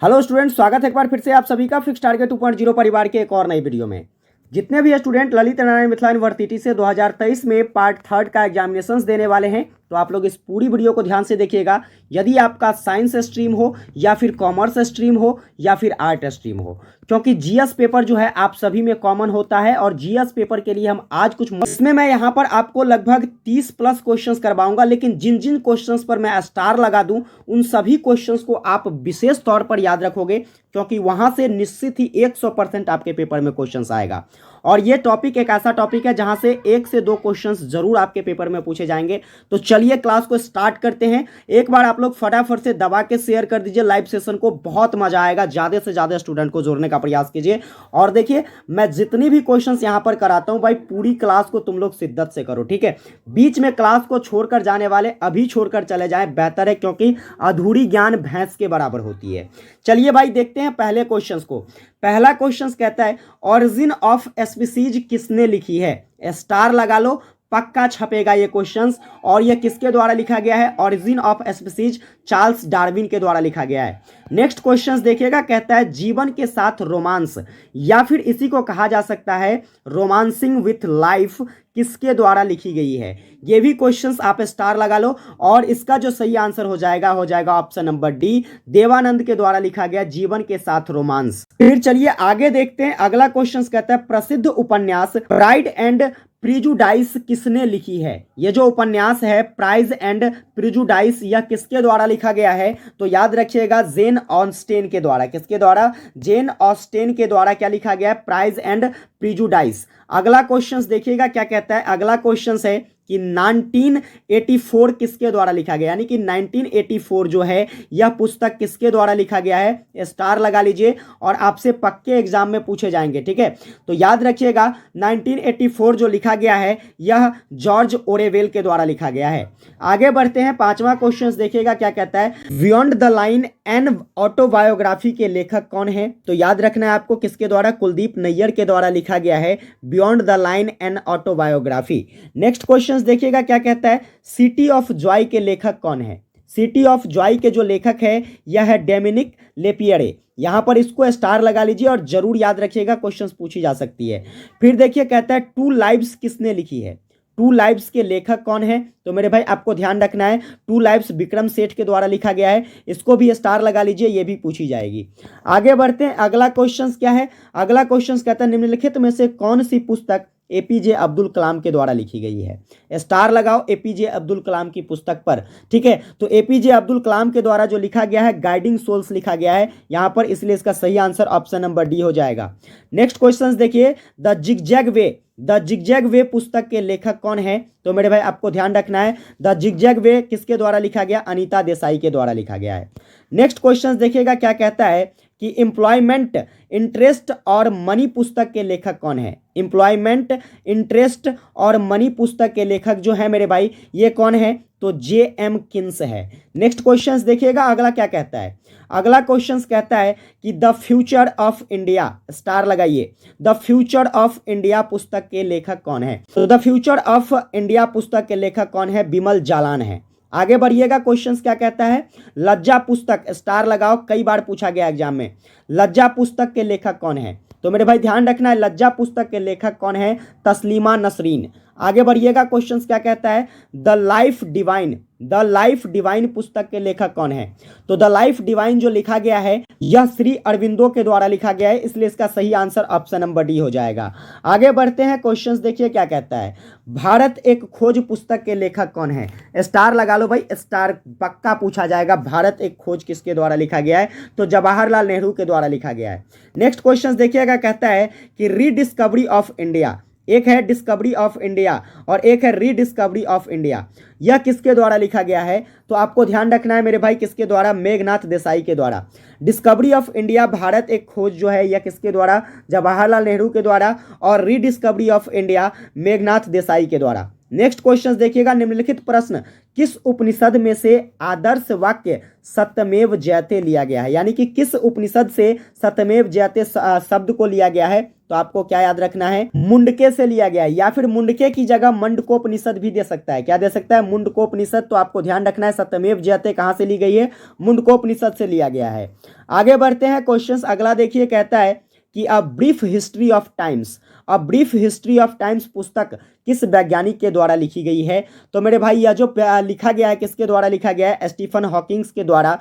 Hello student, स्वागत है एक बार फिर से आप सभी का फिक्स टारगेट 2.0 परिवार के एक और नई वीडियो में। जितने भी स्टूडेंट ललित नारायण मिथिला यूनिवर्सिटी से 2023 में पार्ट थर्ड का एग्जामिनेशंस देने वाले हैं, तो आप लोग इस पूरी वीडियो को ध्यान से देखिएगा। यदि आपका साइंस स्ट्रीम हो या फिर कॉमर्स स्ट्रीम हो या फिर आर्ट स्ट्रीम हो, क्योंकि जीएस पेपर जो है आप सभी में कॉमन होता है और जीएस पेपर के लिए हम आज कुछ इसमें मैं यहाँ पर आपको लगभग 30 प्लस क्वेश्चंस करवाऊंगा, लेकिन जिन जिन क्वेश्चंस पर मैं स्टार लगा दूं उन सभी क्वेश्चंस को आप विशेष तौर पर याद रखोगे, क्योंकि वहां से निश्चित ही 100% आपके पेपर में क्वेश्चंस आएगा। और ये टॉपिक एक ऐसा टॉपिक है जहां से 1 से 2 क्वेश्चंस जरूर आपके पेपर में पूछे जाएंगे। तो चलिए क्लास को स्टार्ट करते हैं। एक बार आप लोग फटाफट से दबा के शेयर कर दीजिए लाइव सेशन को, बहुत मजा आएगा। ज्यादा से ज्यादा स्टूडेंट को जोड़ने का प्रयास कीजिए। और देखिए, मैं जितनी भी क्वेश्चंस यहां पर कराता हूं भाई, पूरी क्लास को तुम लोग शिद्दत से करो, ठीक है। बीच में क्लास को छोड़कर जाने वाले अभी छोड़कर चले जाएं, बेहतर है, क्योंकि अधूरी ज्ञान भैंस के बराबर होती है। चलिए भाई देखते हैं पहले क्वेश्चन को। पहला क्वेश्चन कहता है ऑरिजिन ऑफ स्पीसीज किसने लिखी है? स्टार लगा लो, पक्का छपेगा ये क्वेश्चंस। और ये किसके द्वारा लिखा गया है? Origin of species Charles Darwin के द्वारा लिखा गया है। नेक्स्ट क्वेश्चंस देखिएगा, कहता है जीवन के साथ रोमांस, या फिर इसी को कहा जा सकता है रोमांसिंग विथ लाइफ, किसके द्वारा लिखी गई है? ये भी क्वेश्चंस आप स्टार लगा लो। और इसका जो सही आंसर हो जाएगा ऑप्शन नंबर डी, देवानंद के द्वारा लिखा गया जीवन के साथ रोमांस। फिर चलिए आगे देखते हैं। अगला क्वेश्चन कहता है प्रसिद्ध उपन्यास प्राइड एंड प्रिजुडाइस किसने लिखी है? ये जो उपन्यास है प्राइज एंड प्रिजुडाइस, यह किसके द्वारा लिखा गया है? तो याद रखिएगा जेन ऑस्टेन के द्वारा। किसके द्वारा? जेन ऑस्टेन के द्वारा क्या लिखा गया है? Pride and Prejudice. अगला क्वेश्चन देखिएगा क्या कहता है। अगला क्वेश्चन है कि 1984 किसके द्वारा लिखा गया, यानी कि 1984 जो है यह पुस्तक किसके द्वारा लिखा गया है? स्टार लगा लीजिए और आपसे पक्के एग्जाम में पूछे जाएंगे, ठीक है। तो याद रखिएगा 1984 जो लिखा गया है यह जॉर्ज ओरेवेल के द्वारा लिखा गया है। आगे बढ़ते हैं, पांचवा क्वेश्चन देखिएगा क्या कहता है। Beyond the line an autobiography के लेखक कौन है? तो याद रखना है आपको, किसके द्वारा? कुलदीप नैयर के द्वारा लिखा गया है beyond the line an autobiography. Next question देखिएगा क्या कहता है। सिटी ऑफ जॉय के लेखक कौन है? सिटी ऑफ जॉय के जो लेखक है यह है डोमिनिक लेपियरे। यहां पर इसको स्टार लगा लीजिए और जरूर याद रखिएगा, क्वेश्चंस पूछी जा सकती है। फिर देखिए कहता है टू लाइव्स किसने लिखी है? टू लाइव्स के लेखक कौन है? तो मेरे भाई आपको ध्यान रखना है, टू लाइव्स विक्रम सेठ के द्वारा लिखा गया है। इसको भी स्टार लगा लीजिए, ये भी पूछी जाएगी। आगे बढ़ते हैं, अगला क्वेश्चन क्या है। अगला क्वेश्चन कहता है निम्नलिखित में से कौन सी पुस्तक एपीजे अब्दुल कलाम के द्वारा लिखी गई है? स्टार लगाओ एपीजे अब्दुल कलाम की पुस्तक पर, ठीक है। तो एपीजे अब्दुल कलाम के द्वारा जो लिखा गया है गाइडिंग सोल्स लिखा गया है यहां पर, इसलिए इसका सही आंसर ऑप्शन नंबर डी हो जाएगा। नेक्स्ट क्वेश्चन देखिए, द जिगजैग वे पुस्तक के लेखक कौन है? तो मेरे भाई आपको ध्यान रखना है, द जिगजैग वे किसके द्वारा लिखा गया? अनीता देसाई के द्वारा लिखा गया है। नेक्स्ट क्वेश्चन देखिएगा क्या कहता है कि एम्प्लॉयमेंट इंटरेस्ट और मनी पुस्तक के लेखक कौन है? एम्प्लॉयमेंट इंटरेस्ट और मनी पुस्तक के लेखक जो है मेरे भाई ये कौन है? तो जे.एम. किन्स है। नेक्स्ट क्वेश्चन देखिएगा अगला क्या कहता है। अगला क्वेश्चन कहता है कि the future of India, star लगाइए, द फ्यूचर ऑफ इंडिया पुस्तक के लेखक कौन है? तो द फ्यूचर ऑफ इंडिया पुस्तक के लेखक कौन है? बिमल जालान है। आगे बढ़िएगा, क्वेश्चंस क्या कहता है। लज्जा पुस्तक, स्टार लगाओ, कई बार पूछा गया एग्जाम में। लज्जा पुस्तक के लेखक कौन है? तो मेरे भाई ध्यान रखना है, लज्जा पुस्तक के लेखक कौन है? तस्लीमा नसरीन। आगे बढ़िएगा, क्वेश्चंस क्या कहता है। द लाइफ डिवाइन पुस्तक के लेखक कौन है? तो द लाइफ डिवाइन जो लिखा गया है यह श्री अरविंदो के द्वारा लिखा गया है, इसलिए इसका सही आंसर ऑप्शन नंबर डी हो जाएगा। आगे बढ़ते हैं, क्वेश्चंस देखिए क्या कहता है। भारत एक खोज पुस्तक के लेखक कौन है? स्टार लगा लो भाई, स्टार पक्का पूछा जाएगा। भारत एक खोज किसके द्वारा लिखा गया है? तो जवाहरलाल नेहरू के द्वारा लिखा गया है। नेक्स्ट क्वेश्चन देखिएगा, कहता है कि रीडिस्कवरी ऑफ इंडिया, एक है डिस्कवरी ऑफ इंडिया और एक है रीडिस्कवरी ऑफ इंडिया, यह किसके द्वारा लिखा गया है? तो आपको ध्यान रखना है मेरे भाई, किसके द्वारा? मेघनाथ देसाई के द्वारा। डिस्कवरी ऑफ इंडिया भारत एक खोज जो है यह किसके द्वारा? जवाहरलाल नेहरू के द्वारा। और rediscovery of India Meghnath Desai के द्वारा। नेक्स्ट क्वेश्चन देखिएगा, निम्नलिखित प्रश्न किस उपनिषद में से आदर्श वाक्य सत्यमेव जयते लिया गया है, यानी कि किस उपनिषद से सत्यमेव जयते शब्द को लिया गया है। तो आपको क्या याद रखना है, मुंडके से लिया गया है, या फिर मुंडके की जगह मंडकोपनिषद भी दे सकता है। क्या दे सकता है, मुंडकोपनिषद। तो आपको ध्यान रखना है सत्यमेव जयते कहां से ली गई है, मुंडकोपनिषद से लिया गया है। आगे बढ़ते हैं, क्वेश्चन अगला देखिए, कहता है कि a brief history of times, a brief history of times पुस्तक किस वैज्ञानिक के द्वारा लिखी गई है। तो मेरे भाई यह जो लिखा गया है किसके द्वारा लिखा गया है, स्टीफन हॉकिंग्स के द्वारा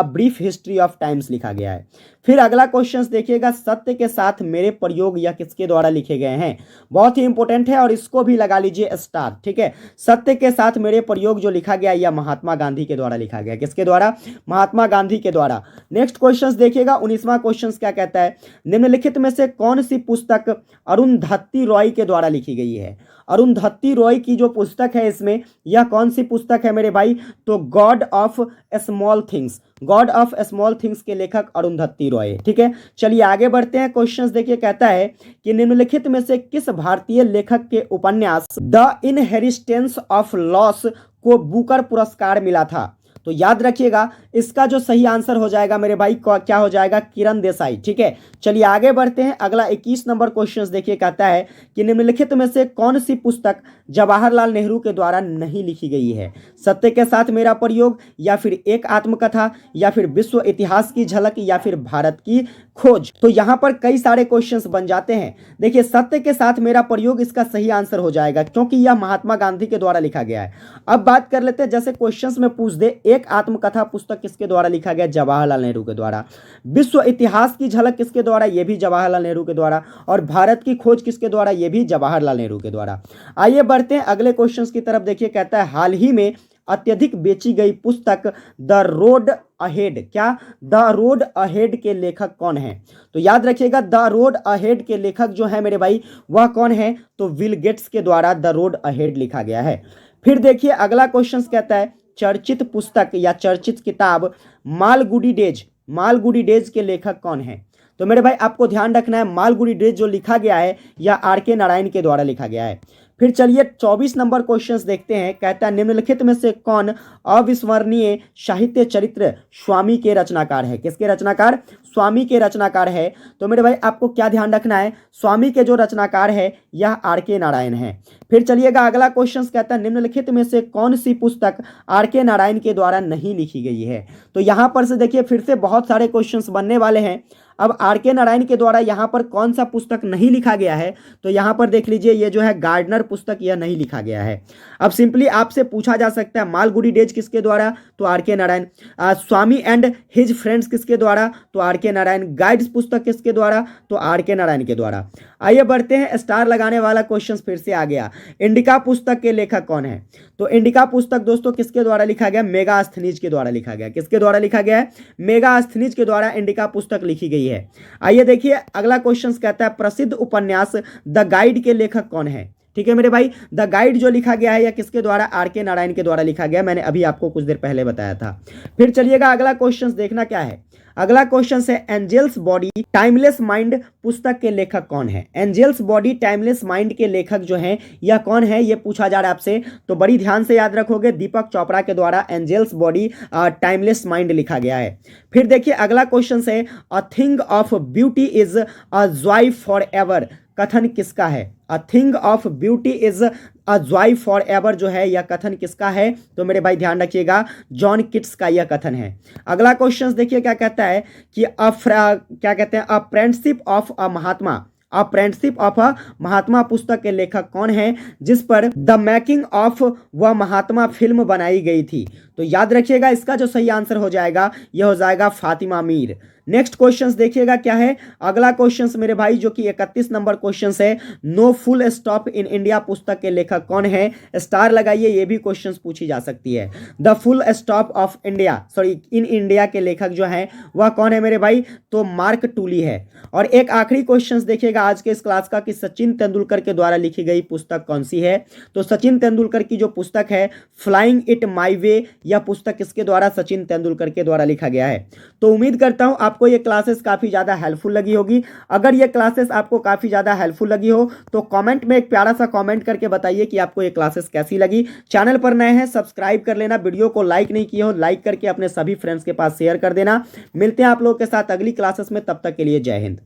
ब्रीफ हिस्ट्री ऑफ टाइम्स लिखा गया है। फिर अगला क्वेश्चन देखिएगा, सत्य के साथ मेरे प्रयोग यह किसके द्वारा लिखे गए हैं। बहुत ही इंपॉर्टेंट है और इसको भी लगा लीजिए स्टार, ठीक है। सत्य के साथ मेरे प्रयोग जो लिखा गया यह महात्मा गांधी के द्वारा लिखा गया। किसके द्वारा, महात्मा गांधी के द्वारा। नेक्स्ट क्वेश्चन देखिएगा, 19वां क्वेश्चन क्या कहता है, निम्नलिखित में से कौन सी पुस्तक अरुंधति रॉय के द्वारा लिखी गई है। अरुंधति रॉय की जो पुस्तक है इसमें, यह कौन सी पुस्तक है मेरे भाई, तो God of small things, God of small things के लेखक अरुंधति रॉय, ठीक है। चलिए आगे बढ़ते हैं, क्वेश्चन देखिए, कहता है कि निम्नलिखित में से किस भारतीय लेखक के उपन्यास द इनहेरिटेंस ऑफ लॉस को बुकर पुरस्कार मिला था। तो याद रखिएगा इसका जो सही आंसर हो जाएगा मेरे भाई क्या हो जाएगा, किरण देसाई, ठीक है। चलिए आगे बढ़ते हैं, अगला 21 नंबर क्वेश्चन देखिए, कहता है कि निम्नलिखित में से कौन सी पुस्तक जवाहरलाल नेहरू के द्वारा नहीं लिखी गई है। सत्य के साथ मेरा प्रयोग, या फिर एक आत्मकथा, या फिर विश्व इतिहास की झलक, या फिर भारत की खोज। तो यहां पर कई सारे क्वेश्चंस बन जाते हैं। देखिए सत्य के साथ मेरा प्रयोग इसका सही आंसर हो जाएगा, क्योंकि यह महात्मा गांधी के द्वारा लिखा गया है। अब बात कर लेते हैं, जैसे क्वेश्चंस में पूछ दे, एक आत्मकथा पुस्तक किसके द्वारा लिखा गया, जवाहरलाल नेहरू के द्वारा। विश्व इतिहास की झलक किसके द्वारा, यह भी जवाहरलाल नेहरू के द्वारा। और भारत की खोज किसके द्वारा, यह भी जवाहरलाल नेहरू के द्वारा। आइए बढ़ते हैं अगले क्वेश्चन की तरफ। देखिए कहता है, हाल ही में अत्यधिक बेची गई पुस्तक द रोड अहेड, क्या, द रोड अहेड के लेखक कौन है। तो याद रखिएगा द रोड अहेड के लेखक जो है मेरे भाई वह कौन है, तो विल गेट्स के द्वारा द रोड अहेड लिखा गया है। फिर देखिए अगला क्वेश्चन कहता है, चर्चित पुस्तक या चर्चित किताब मालगुडी डेज, मालगुडी डेज के लेखक कौन है। तो मेरे भाई आपको ध्यान रखना है, मालगुडी डेज जो लिखा गया है यह आर.के. नारायण के द्वारा लिखा गया है। फिर चलिए 24 नंबर क्वेश्चंस देखते हैं, कहता है निम्नलिखित में से कौन अविस्मरणीय साहित्य चरित्र स्वामी के रचनाकार है। किसके रचनाकार, स्वामी के रचनाकार है। तो मेरे भाई आपको क्या ध्यान रखना है, स्वामी के जो रचनाकार है यह आर.के. नारायण है। फिर चलिएगा अगला क्वेश्चन कहता है, निम्नलिखित में से कौन सी पुस्तक आर.के. नारायण के द्वारा नहीं लिखी गई है। तो यहां पर से देखिए फिर से बहुत सारे क्वेश्चंस बनने वाले हैं। अब आर.के. नारायण के द्वारा यहाँ पर कौन सा पुस्तक नहीं लिखा गया है, तो यहाँ पर देख लीजिए ये जो है गार्डनर पुस्तक यह नहीं लिखा गया है। अब सिंपली आपसे पूछा जा सकता है मालगुडी डेज किसके द्वारा, तो R K. Narayan. Swami and his friends किसके द्वारा, तो आर.के. नारायण। गाइड्स पुस्तक किसके द्वारा, तो आर.के. नारायण के द्वारा। आइए बढ़ते हैं, स्टार लगाने वाला क्वेश्चन फिर से आ गया, इंडिका पुस्तक के लेखक कौन है। तो इंडिका पुस्तक दोस्तों किसके द्वारा लिखा गया, मेगास्थनीज के द्वारा लिखा गया। किसके द्वारा लिखा गया है, मेगास्थनीज के द्वारा इंडिका पुस्तक लिखी गई है। आइए देखिए अगला क्वेश्चन कहता है, प्रसिद्ध उपन्यास द गाइड के लेखक कौन है। ठीक है मेरे भाई, द गाइड जो लिखा गया है या किसके द्वारा, आर.के. नारायण के द्वारा लिखा गया, मैंने अभी आपको कुछ देर पहले बताया था। फिर चलिएगा अगला क्वेश्चन देखना क्या है, अगला क्वेश्चन है एंजल्स बॉडी टाइमलेस माइंड पुस्तक के लेखक कौन है। एंजल्स बॉडी टाइमलेस माइंड के लेखक जो हैं यह कौन है, यह पूछा जा रहा है आपसे, तो बड़ी ध्यान से याद रखोगे, दीपक चोपड़ा के द्वारा एंजल्स बॉडी टाइमलेस माइंड लिखा गया है। फिर देखिए अगला क्वेश्चन है, a thing of beauty is a joy for ever कथन किसका है। A thing of beauty is a joy for ever जो है यह कथन किसका है, तो मेरे भाई ध्यान रखिएगा जॉन किट्स का यह कथन है। अगला क्वेश्चन देखिए क्या कहता है कि क्या कहते हैं, a friendship of a Mahatma, a friendship of a Mahatma पुस्तक के लेखक कौन है, जिस पर द मेकिंग ऑफ व महात्मा फिल्म बनाई गई थी। तो याद रखिएगा इसका जो सही आंसर हो जाएगा यह हो जाएगा फातिमा मीर। नेक्स्ट क्वेश्चंस देखिएगा क्या है, अगला क्वेश्चंस मेरे भाई जो कि 31 नंबर क्वेश्चंस है, no full stop in India पुस्तक के लेखक कौन है। स्टार लगाइए, ये भी क्वेश्चंस पूछी जा सकती है। The full stop of India in India के लेखक जो है वह कौन है मेरे भाई, तो मार्क टूली है। और एक आखिरी क्वेश्चंस देखिएगा आज के इस क्लास का कि सचिन तेंदुलकर के द्वारा लिखी गई पुस्तक कौन सी है। तो सचिन तेंदुलकर की जो पुस्तक है फ्लाइंग इट माई वे, यह पुस्तक किसके द्वारा, सचिन तेंदुलकर के द्वारा लिखा गया है। तो उम्मीद करता हूं आपको आपको ये क्लासेस काफ़ी ज़्यादा हेल्पफुल लगी होगी। अगर ये क्लासेस आपको काफ़ी ज़्यादा हेल्पफुल लगी हो तो कमेंट में एक प्यारा सा कमेंट करके बताइए कि आपको ये क्लासेस कैसी लगी। चैनल पर नए हैं सब्सक्राइब कर लेना, वीडियो को लाइक नहीं किए हो लाइक करके अपने सभी फ्रेंड्स के पास शेयर कर देना। मिलते हैं आप लोगों के साथ अगली क्लासेस में, तब तक के लिए जय हिंद।